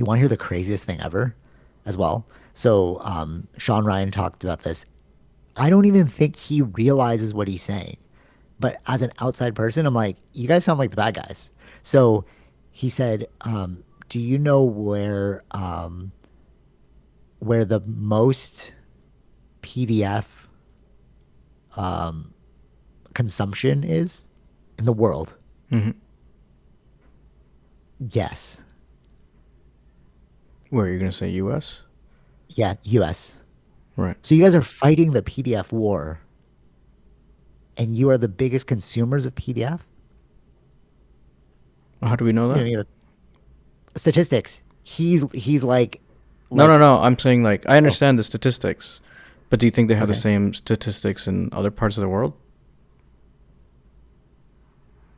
You want to hear the craziest thing ever as well? So Sean Ryan talked about this. I don't even think he realizes what he's saying. But as an outside person, I'm like, you guys sound like the bad guys. So he said, do you know where the most PDF consumption is in the world? Hmm. Yes. Where you're gonna say U.S.? Yeah, US. Right. So you guys are fighting the PDF war and you are the biggest consumers of PDF? How do we know You know, that? you know statistics. He's No, no, like no. I'm saying like I oh, understand the statistics, but do you think they have the okay. same statistics in other parts of the world?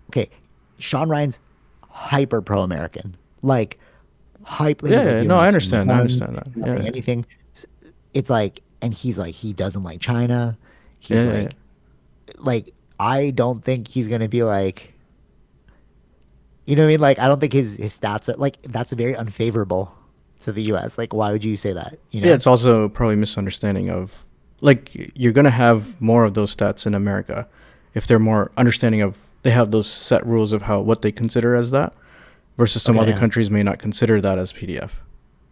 Okay. Sean Ryan's hyper pro American. Like hype. Yeah, He's like, yeah. you're No, I not seeing my understand. I guns. understand that. You're not Yeah, seeing yeah, anything. It's like, and he's like, he doesn't like China. yeah, He's yeah, yeah. like, I don't think he's gonna be like, you know what I mean? Like, I don't think his stats are like that's very unfavorable to the U.S. Like, why would you say that? You Yeah, know? it's also probably misunderstanding of like you're gonna have more of those stats in America if they're more understanding of they have those set rules of how what they consider as that versus some other Okay. countries may not consider that as PDF.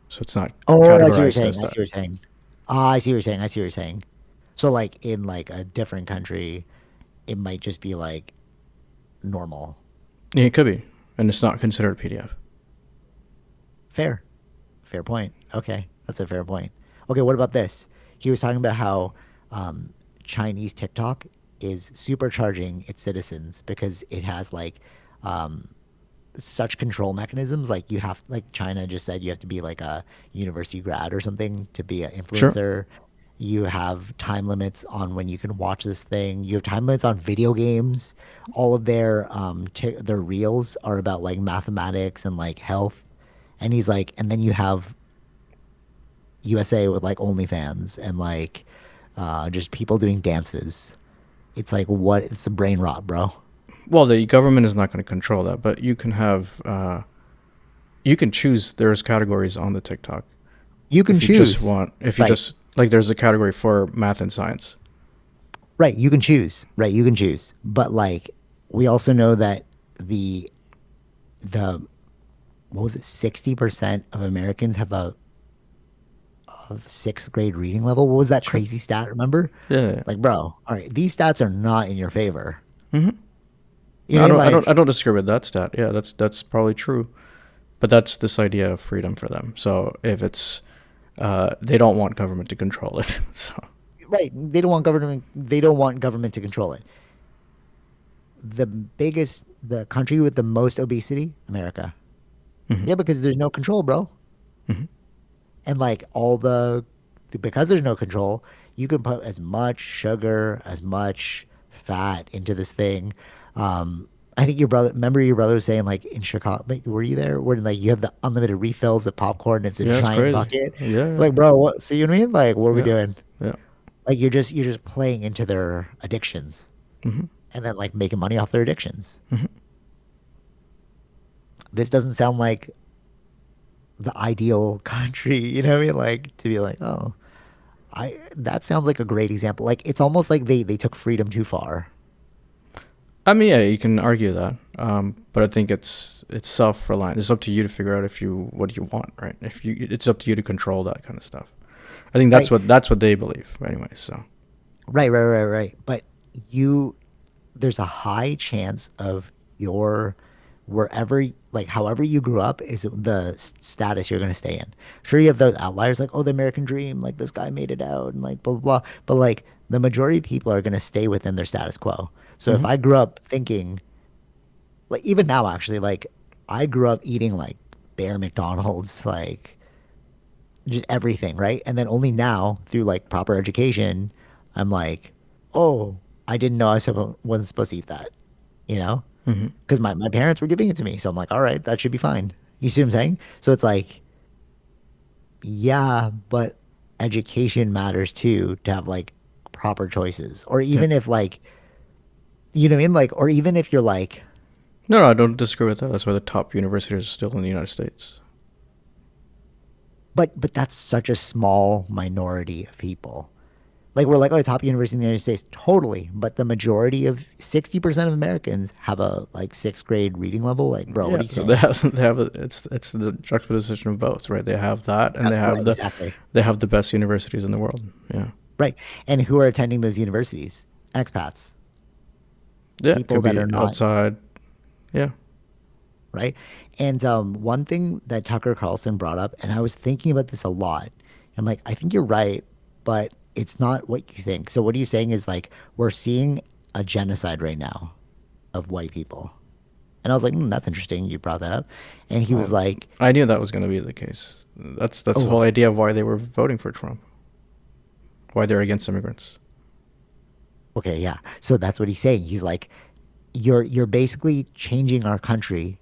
So it's not Oh, I see what you're categorized saying. as I see that. what you're saying. Ah, I see what you're saying. I see what you're saying. So, like in like a different country, it might just be like normal. Yeah, it could be, and it's not considered PDF. Fair. Fair point. Okay, that's a fair point. Okay, what about this? He was talking about how um, Chinese TikTok is supercharging its citizens because it has like um, such control mechanisms. Like you have, like China just said, you have to be like a university grad or something to be an Sure. influencer. You have time limits on when you can watch this thing. You have time limits on video games. All of their reels are about like mathematics and like health. And he's like, and then you have USA with like OnlyFans and like just people doing dances. It's like what? It's a brain rot, bro. Well, the government is not going to control that, but you can have you can choose. There's categories on the TikTok You can if you just choose, want. If you right? just like, there's a category for math and science. Right. You can choose, right? You can choose, but like we also know that the the what was it? 60% of Americans have a of sixth grade reading level. What was that Sure. crazy stat? Remember? Yeah. Like, bro, all right, these stats are not in your favor. Mm-hmm. You No, know I what I mean? don't. I don't. I Like, don't disagree with that stat. Yeah, that's probably true. But that's this idea of freedom for them. So if it's they don't want government to control it. So right? They don't want government to control it. The country with the most obesity, America. mm-hmm. Yeah, because there's no control, bro. Mm-hmm. And like because there's no control, you can put as much sugar, as much fat into this thing. I think remember your brother was saying like in Chicago, like, were you there? Where like you have the unlimited refills of popcorn, it's a Yeah, it's giant crazy. bucket. Yeah, Like, bro, what? See what I mean? Like, what are we yeah, doing? yeah. Like, you're just playing into their addictions Mm-hmm. and then like making money off their addictions. Mm-hmm. This doesn't sound like the ideal country, you know what I mean? Like to be like, oh, I that sounds like a great example. Like it's almost like they took freedom too far. I mean, yeah, you can argue that, but I think it's self reliant. It's up to you to figure out if you what you want, right? If you, it's up to you to control that kind of stuff. I think Right. that's what they believe, anyway. So Right. But you there's a high chance of your wherever like however you grew up is the status you're going to stay in. Sure, you have those outliers like, oh, the American dream, like this guy made it out and like blah blah blah, but like the majority of people are going to stay within their status quo. So if mm-hmm. I grew up thinking like even now actually like I grew up eating like bare McDonald's like just everything, right? And then only now through like proper education, I'm like, oh, I didn't know wasn't supposed to eat that, you know? Mm-hmm. Because my parents were giving it to me. So I'm like, all right, that should be fine. You see what I'm saying? So it's like, yeah, but education matters too to have like proper choices. Or Yeah. even if like, you know what I mean? Like, or even if you're like, No, I don't disagree with that. That's why the top universities are still in the United States. but that's such a small minority of people. Like we're like, oh, top university in the United States, totally. But the majority of 60% of Americans have a like sixth grade reading level. Like, bro, what Yeah, are you so they saying? have it's the juxtaposition of both, right? They have that, and Right, exactly. they have the best universities in the world. Yeah, Right. And who are attending those universities? Expats, yeah, it people could that be are not, outside. Yeah, right? And one thing that Tucker Carlson brought up, and I was thinking about this a lot. I'm like, I think you're right, but it's not what you think. So what are you saying is like we're seeing a genocide right now of white people. And I was like, that's interesting. You brought that up. And he was well, like, I knew that was going to be the case. That's the oh, whole idea of why they were voting for Trump, why they're against immigrants. okay, yeah. So that's what he's saying. He's like, you're basically changing our country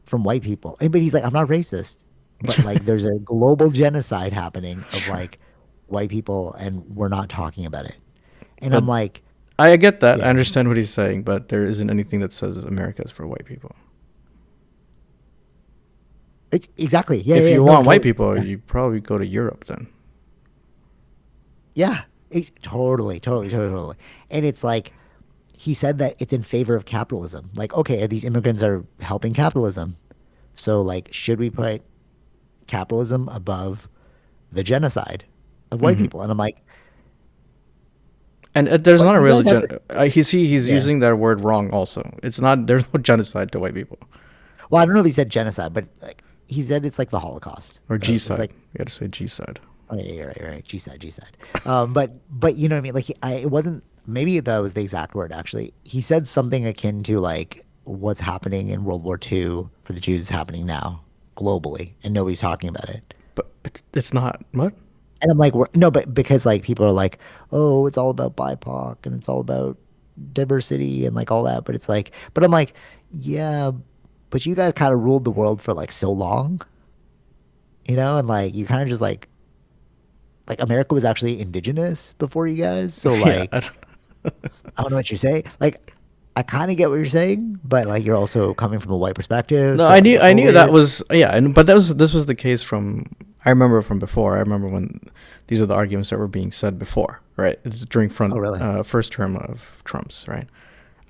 from white people. But he's like, I'm not racist. But like there's a global genocide happening of Sure, like white people and we're not talking about it. And but I'm like, I get that. I yeah, understand what he's saying, but there isn't anything that says America is for white people. it's exactly. Yeah, If yeah, yeah, you no, want white totally. people, Yeah. you probably go to Europe then. Yeah. It's totally, totally, totally, totally. And it's like he said that it's in favor of capitalism. Like, okay, these immigrants are helping capitalism. So like should we put capitalism above the genocide of white Hmm. people? And I'm like, And there's but not a you real guys have this, he's yeah. using that word wrong. Also, it's not. There's no genocide to white people Well, I don't know if he said genocide, but like he said it's like the Holocaust. or It's G-side. like, You got to say G-side. oh yeah, yeah, right, right, G side, G side. But you know what I mean? Like it wasn't. Maybe that was the exact word. Actually, he said something akin to like what's happening in World War II for the Jews is happening now globally, and nobody's talking about it. But it's not what. And I'm like, no, but because like people are like, oh, it's all about BIPOC and it's all about diversity and like all that. But it's like, but I'm like, yeah, but you guys kind of ruled the world for like so long, and like you kind of just like America was actually indigenous before you guys. So Yeah. like, I don't know what you're saying. Like, I kind of get what you're saying, but like you're also coming from a white perspective. No, So like, it's a I little knew that weird. was yeah, and but that was this was the case from I remember from before. I remember when these are the arguments that were being said before, right? It's during Oh, really? first term of Trump's, right?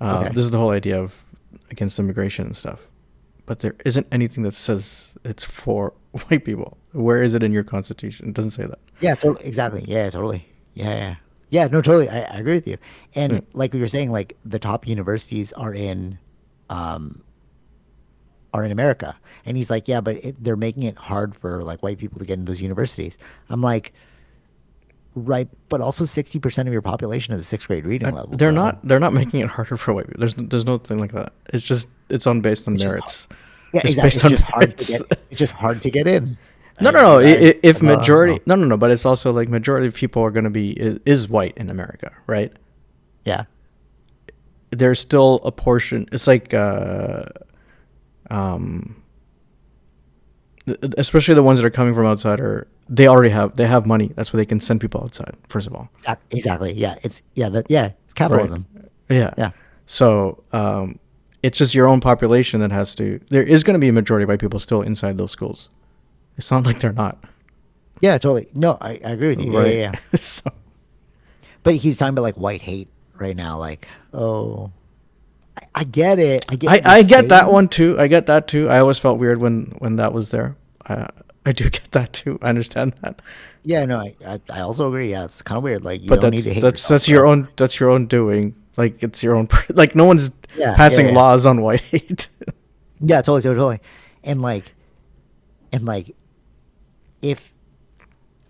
Okay. This is the whole idea of against immigration and stuff. But there isn't anything that says it's for white people. Where is it in your constitution? It doesn't say that. Yeah, totally. Exactly. Yeah, totally. Yeah, yeah. Yeah, no, totally. I agree with you. Yeah. And like you were saying, like the top universities um, are in America. And he's like, yeah, but they're making it hard for like white people to get into those universities. I'm like, right, but also 60% of your population is a sixth grade reading level, bro. They're not making it harder for white people. There's no thing like that. It's just it's on based on It's just, merits. yeah, Just exactly. based It's on just hard to merits. get. It's just hard to get in. No, no, And no. you guys, If oh, majority, no, but it's also like majority of people are going to be is white in America, right? yeah, There's still a portion. It's like, um, especially the ones that are coming from outside are they have money. That's why they can send people outside. First of all, exactly. Yeah, it's right? capitalism. Yeah. Yeah, So it's just your own population that has to. There is going to be a majority of white people still inside those schools. It's not like they're not, yeah, totally. No, I agree with you. Yeah, yeah, right? yeah. So But he's talking about like white hate right now. Like, oh, I get it. I get I what you're I get that saying. one too. I get that too. I always felt weird when that was there. I do get that too. I understand that, Yeah, no, I also agree. Yeah, it's kind of weird. Like, you but don't need to hate yourself, bro. that's your own doing. Like it's your own. Like no one's Yeah, yeah, passing yeah. laws on white hate. Yeah, totally, totally, totally. And like, and like, if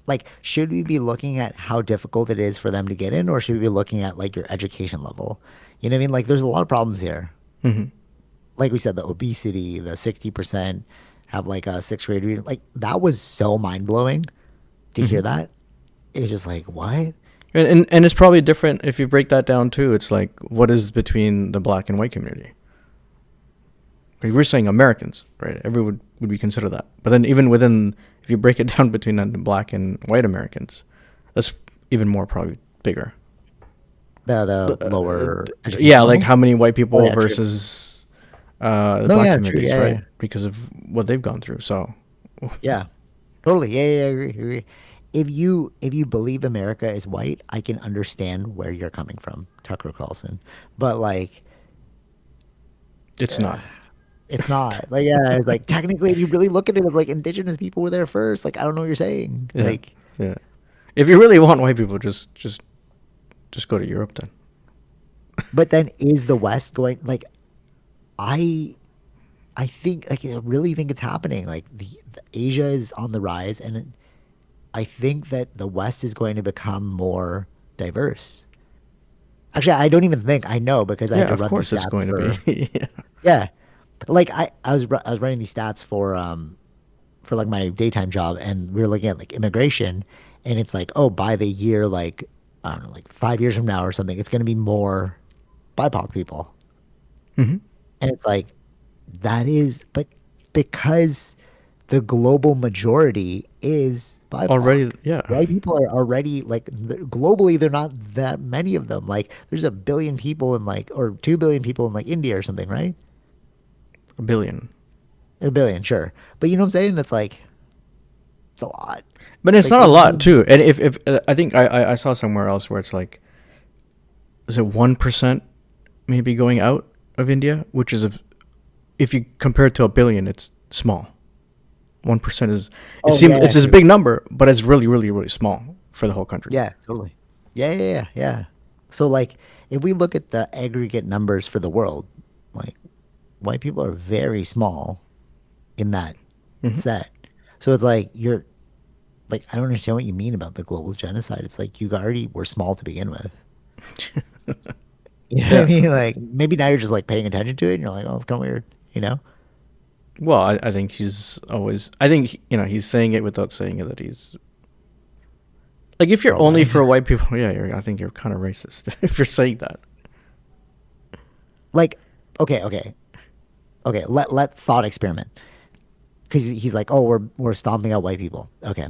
like, should we be looking at how difficult it is for them to get in, or should we be looking at like your education level? You know what I mean? Like, there's a lot of problems here. Hmm. Like we said, the obesity, the 60% have like a sixth grade reading. Like, that was so mind blowing to Hmm. hear that. It's just like, what? And it's probably different if you break that down too. It's like what is between the black and white community. Like, we're saying Americans, right? Everyone would be considered that. But then even within, if you break it down between the black and white Americans, that's even more probably bigger. The lower Yeah, education like level? how many white Oh, people yeah, true. versus the No, black yeah, true. communities, Yeah, right? yeah. Because of what they've gone through. So, Yeah. Totally. Yeah, yeah, I agree, agree. If you believe America is white, I can understand where you're coming from, Tucker Carlson. But like, It's not. it's not. Like, yeah, it's like technically, if you really look at it, like indigenous people were there first. Like, I don't know what you're saying. Yeah, Like, yeah. If you really want white people, just go to Europe then. but then is the West going? Like, I I think like I really think it's happening. Like the Asia is on the rise, and I think that the West is going to become more diverse. Actually, I don't even think I know because I had Yeah, to of run these course it's stats going to be. for Yeah. yeah. Like I was running these stats for like my daytime job, and we were looking at like immigration, and it's like, oh, by the year like I don't know, like 5 years from now or something, it's going to be more BIPOC people, Hmm. and it's like that is, but because the global majority is BIPOC. Already, yeah, White people are already like globally, they're not that many of them. Like there's a billion people in like, or 2 billion people in like India or something, right? a billion. A billion, sure. But you know what I'm saying? It's like, it's a lot. But it's Like not a it lot means, too. And if I think I saw somewhere else where it's like, is it 1% maybe going out of India, which is if you compare it to a billion, it's small. 1% is, it oh seems yeah, it's a true. big number, but it's really really really small for the whole country. Yeah, totally. Yeah, yeah, yeah, yeah. So like, if we look at the aggregate numbers for the world, like white people are very small in that Hmm. set. So it's like you're like I don't understand what you mean about the global genocide. It's like you already were small to begin with. You know what I Yeah. mean? Like maybe now you're just like paying attention to it, and you're like, oh, it's kind of weird. You know? Well, I think he's always. I think he's saying it without saying it that he's like if you're Pro only white. for white people, yeah, I think you're kind of racist if you're saying that. Like, okay, okay, okay. Let thought experiment. Because he's like, oh, we're stomping out white people. Okay,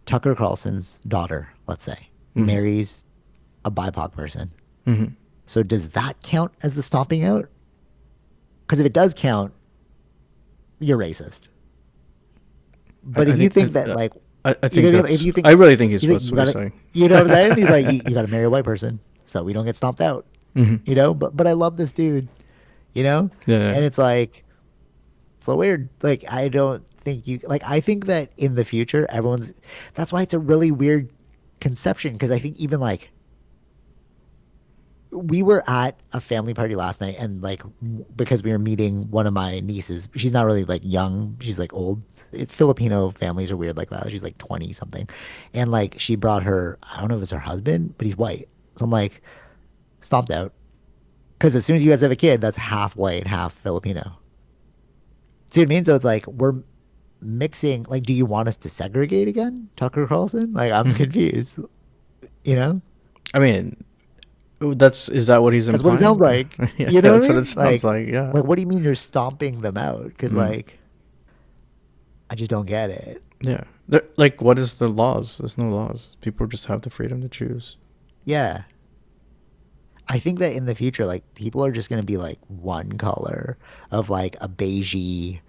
Tucker Carlson's daughter, let's say, Hmm. marries a BIPOC person. Hmm. So does that count as the stomping out? Because if it does count, you're racist. But I if you think think that, like, I you think know what I mean? If that's. you think, I really think he's he's like, that's you what he's gotta, saying. you know what I'm saying? He's like, you gotta marry a white person so we don't get stomped out. Hmm. You know? But I love this dude. You know? Yeah, yeah. And it's like so weird. Like I don't think you like. I think that in the future, everyone's. That's why it's a really weird conception because I think even like we were at a family party last night and like because we were meeting one of my nieces. She's not really like young. She's like old. Filipino families are weird like that. She's like 20 something, and like she brought her. I don't know if it's her husband, but he's white. So I'm like stomped out because as soon as you guys have a kid, that's half white, half Filipino. See what I mean? So it's like we're mixing. Like, do you want us to segregate again, Tucker Carlson? Like, I'm Hmm. confused. You know, I mean, that's is that what he's that's what it sounds implying? like. Yeah, You know what I that's what it mean? sounds like. Yeah. Like, what do you mean you're stomping them out? Because Mm. like, I just don't get it. Yeah. Like, what is the laws? There's no laws. People just have the freedom to choose. Yeah, I think that in the future, like, people are just gonna be like one color of like a beigey.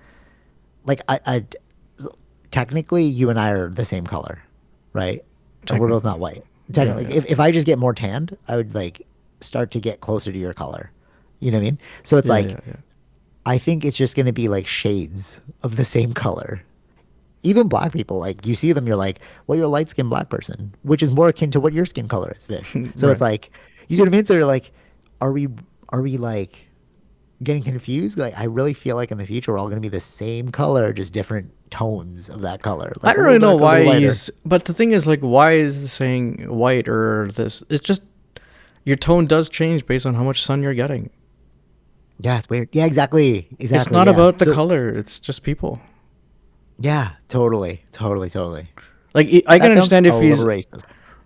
Like, technically, you and I are the same color, right? And we're both Technically. not white. Yeah, Technically, yeah. if I just get more tanned, I would like start to get closer to your color. You know what I mean? So it's Yeah, like yeah, yeah. I think it's just gonna be like shades of the same color. Even black people, like you see them, you're like, well, you're a light skinned black person, which is more akin to what your skin color is, Vish. So it's Right. like, you see what I mean? So you're like, are we are we like getting confused? Like I really feel like in the future we're all gonna be the same color, just different tones of that color, I like a don't little really know darker, a why little lighter. he's. But the thing is, like, why is he saying white or this? It's just your tone does change based on how much sun you're getting. Yeah, it's weird. Yeah, exactly, It's exactly. not Yeah. about the So color. It's just people. yeah, totally, totally, totally. Like, I can That sounds understand a if little he's. racist.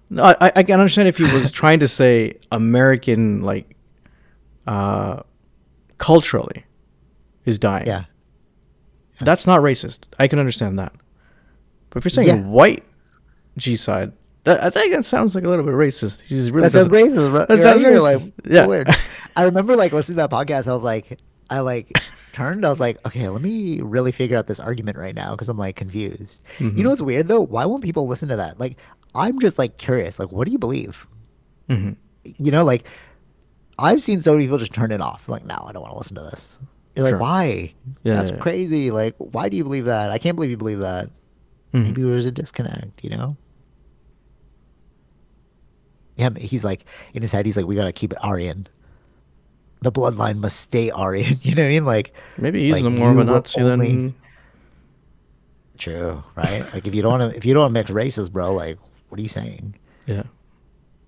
No, I can understand if he was trying to say American, like, uh, culturally is dying. Yeah, yeah, That's not racist. I can understand that. But if you're yeah. saying white G side, I think that sounds like a little bit racist. He really That sounds doesn't. racist, That right? sounds You're like racist. so Yeah. weird. I remember like listening to that podcast. I was like, I like turned, I was like, okay, let me really figure out this argument right now because I'm like confused. You Mm-hmm. know what's weird though? Why won't people listen to that? Like, I'm just like curious. Like, what do you believe? Mm-hmm. Like I've seen so many people just turn it off. Like, no, I don't want to listen to this. You're like, Sure. why? Yeah, That's yeah, crazy. Like, why do you believe that? I can't believe you believe that. yeah. Mm-hmm. Maybe there's a disconnect. Yeah, he's like in his head, he's like, we gotta keep it Aryan. The bloodline must stay Aryan. You know what I mean? Maybe he's Like no more of you a will Nazi only than. true, right? Like if you don't want to mix races, bro, like what are you saying? Yeah.